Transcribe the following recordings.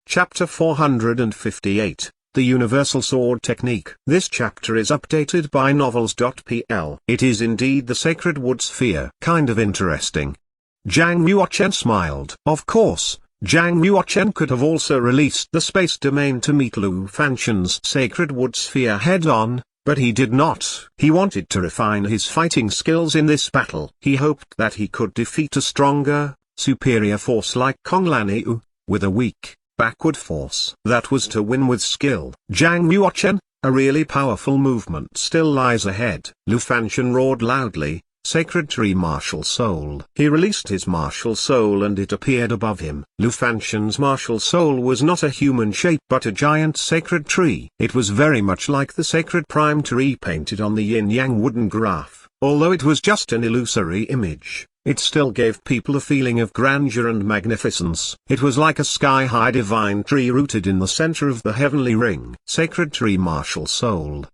Chapter 458, The Universal Sword Technique. This chapter is updated by Novels.pl. It is indeed the Sacred Wood Sphere. Kind of interesting. Zhang Yuochen smiled. Of course, Zhang Yuochen could have also released the space domain to meet Lu Fanxun's Sacred Wood Sphere head-on, but he did not. He wanted to refine his fighting skills in this battle. He hoped that he could defeat a stronger, superior force like Kong Lanniu, with a weak, backward force. That was to win with skill. Zhang Yuochen, a really powerful movement still lies ahead. Lu Fanxun roared loudly, "Sacred Tree Martial Soul." He released his martial soul and it appeared above him. Lu Fanxun's martial soul was not a human shape but a giant sacred tree. It was very much like the sacred prime tree painted on the yin-yang wooden graph. Although it was just an illusory image, it still gave people a feeling of grandeur and magnificence. It was like a sky-high divine tree rooted in the center of the heavenly ring. Sacred Tree Martial Soul.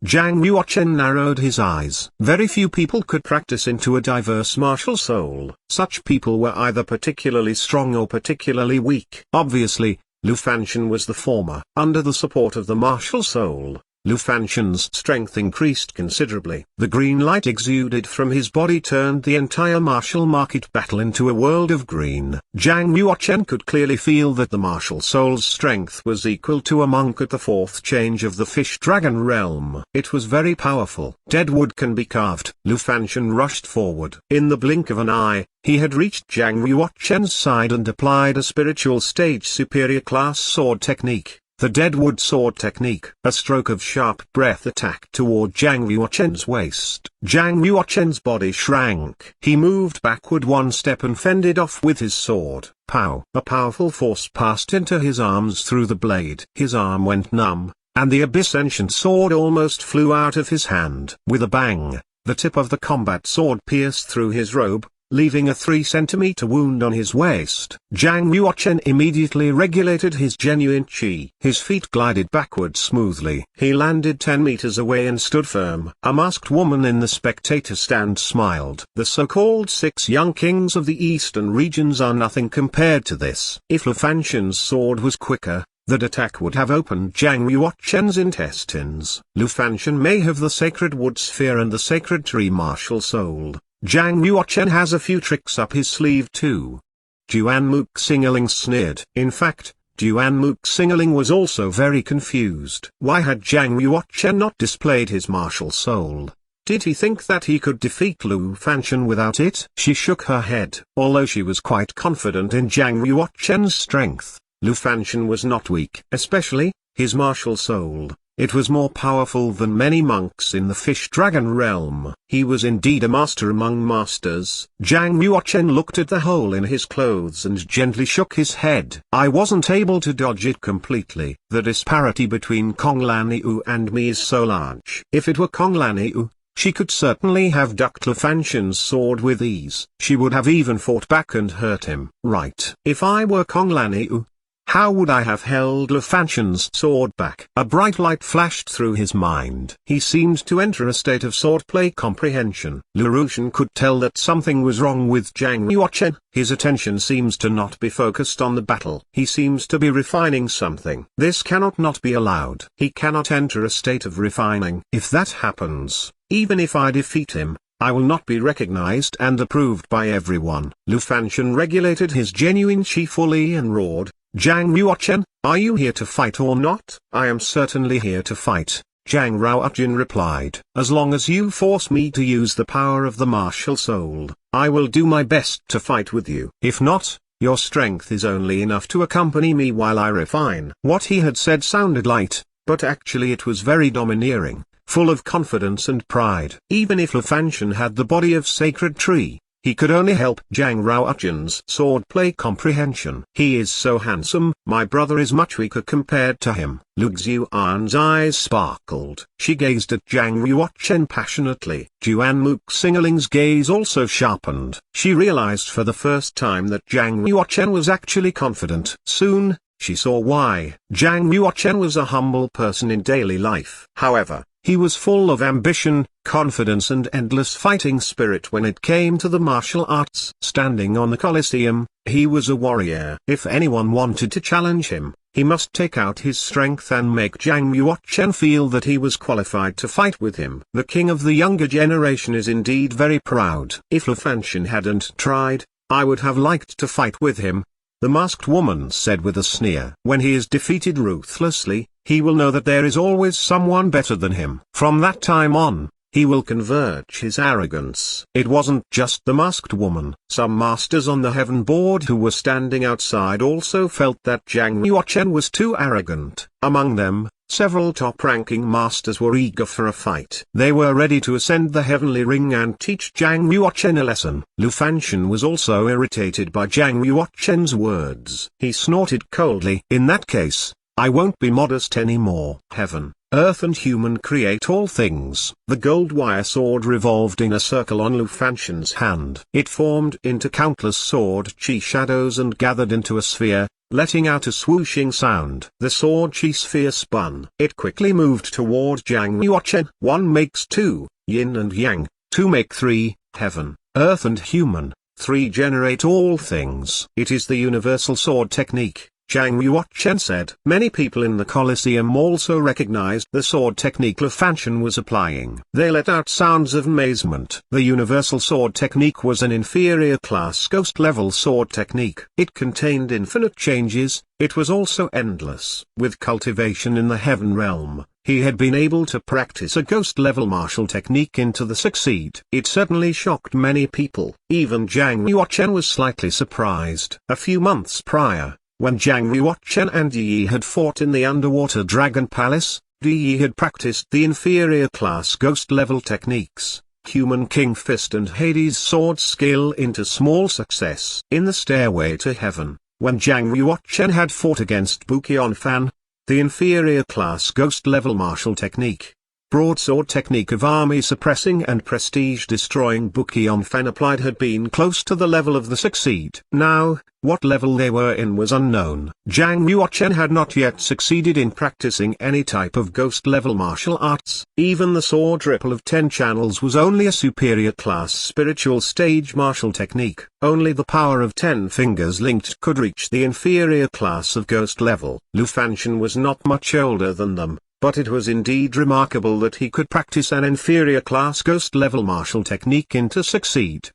Zhang Yuochen narrowed his eyes. Very few people could practice into a diverse martial soul. Such people were either particularly strong or particularly weak. Obviously, Lu Fanxun was the former. Under the support of the martial soul, Lu Fanxun's strength increased considerably. The green light exuded from his body turned the entire martial market battle into a world of green. Zhang Yuochen could clearly feel that the martial soul's strength was equal to a monk at the fourth change of the fish dragon realm. It was very powerful. Dead wood can be carved. Lu Fanxun rushed forward. In the blink of an eye, he had reached Zhang Yuochen's side and applied a spiritual stage superior class sword technique. The Deadwood Sword Technique. A stroke of sharp breath attack toward Zhang Yuochen's waist. Zhang Yuochen's body shrank. He moved backward one step and fended off with his sword. Pow! A powerful force passed into his arms through the blade. His arm went numb, and the Abyss Ancient sword almost flew out of his hand. With a bang, the tip of the combat sword pierced through his robe, leaving a 3-centimeter wound on his waist. Zhang Yuochen immediately regulated his genuine chi. His feet glided backward smoothly. He landed 10 meters away and stood firm. A masked woman in the spectator stand smiled. The so-called 6 young kings of the eastern regions are nothing compared to this. If Lu Fanxun's sword was quicker, that attack would have opened Zhang Yuochen's intestines. Lu Fanxun may have the Sacred Wood Sphere and the Sacred Tree Martial Soul. Zhang Yuochen has a few tricks up his sleeve too. Duan Muxingling sneered. In fact, Duan Muxingling was also very confused. Why had Zhang Yuochen not displayed his martial soul? Did he think that he could defeat Lu Fanxun without it? She shook her head. Although she was quite confident in Zhang Yuochen's strength, Lu Fanxun was not weak. Especially, his martial soul. It was more powerful than many monks in the fish dragon realm. He was indeed a master among masters. Zhang Yuochen looked at the hole in his clothes and gently shook his head. I wasn't able to dodge it completely. The disparity between Kong Lanniu and me is so large. If it were Kong Lanniu, she could certainly have ducked Lu Fanxun's sword with ease. She would have even fought back and hurt him. Right. If I were Kong Lanniu, how would I have held Lu Fanxun's sword back? A bright light flashed through his mind. He seemed to enter a state of swordplay comprehension. Lu Rushan could tell that something was wrong with Zhang Yuochen. His attention seems to not be focused on the battle. He seems to be refining something. This cannot not be allowed. He cannot enter a state of refining. If that happens, even if I defeat him, I will not be recognized and approved by everyone. Lu Fanxun regulated his genuine chi fully and roared, "Zhang Yuochen, are you here to fight or not?" "I am certainly here to fight," Zhang Ruojin replied. "As long as you force me to use the power of the martial soul, I will do my best to fight with you. If not, your strength is only enough to accompany me while I refine." What he had said sounded light, but actually it was very domineering, full of confidence and pride. Even if Lu Fanxun had the body of Sacred Tree, he could only help Zhang Ruojin's swordplay comprehension. "He is so handsome, my brother is much weaker compared to him." Lu Xuan's eyes sparkled. She gazed at Zhang Yuochen passionately. Duan Muxingling's gaze also sharpened. She realized for the first time that Zhang Yuochen was actually confident. Soon, she saw why. Zhang Yuochen was a humble person in daily life. However, he was full of ambition, confidence and endless fighting spirit when it came to the martial arts. Standing on the Colosseum, he was a warrior. If anyone wanted to challenge him, he must take out his strength and make Zhang Yuochen feel that he was qualified to fight with him. The king of the younger generation is indeed very proud. If Lu Fanxun hadn't tried, I would have liked to fight with him, the masked woman said with a sneer. When he is defeated ruthlessly, he will know that there is always someone better than him. From that time on, he will converge his arrogance. It wasn't just the masked woman. Some masters on the heaven board who were standing outside also felt that Zhang Yuochen was too arrogant. Among them, several top-ranking masters were eager for a fight. They were ready to ascend the heavenly ring and teach Zhang Yuochen a lesson. Lu Fanxun was also irritated by Zhang Yuochen's words. He snorted coldly. In that case, I won't be modest anymore. Heaven, earth and human create all things. The gold wire sword revolved in a circle on Lu Fanxun's hand. It formed into countless sword chi shadows and gathered into a sphere, letting out a swooshing sound. The sword chi sphere spun. It quickly moved toward Zhang Yuochen. 1 makes 2, yin and yang, 2 make 3, heaven, earth and human, 3 generate all things. It is the universal sword technique, Zhang Yuochen said. Many people in the Colosseum also recognized the sword technique Lu Fanxun was applying. They let out sounds of amazement. The universal sword technique was an inferior class ghost-level sword technique. It contained infinite changes, it was also endless. With cultivation in the heaven realm, he had been able to practice a ghost-level martial technique into the succeed. It certainly shocked many people. Even Zhang Yuochen was slightly surprised. A few months prior, when Zhang Yuochen and Yi had fought in the underwater dragon palace, Yi had practiced the inferior class ghost-level techniques, Human King Fist and Hades Sword skill into small success. In the stairway to heaven, when Zhang Yuochen had fought against Bu Qianfan, the inferior class ghost-level martial technique, broadsword technique of army-suppressing and prestige-destroying Bu Qianfan applied had been close to the level of the succeed. Now, what level they were in was unknown. Zhang Yuochen had not yet succeeded in practicing any type of ghost-level martial arts. Even the sword ripple of 10 channels was only a superior class spiritual stage martial technique. Only the power of 10 fingers linked could reach the inferior class of ghost level. Lu Fanxun was not much older than them, but it was indeed remarkable that he could practice an inferior class ghost level martial technique into succeed.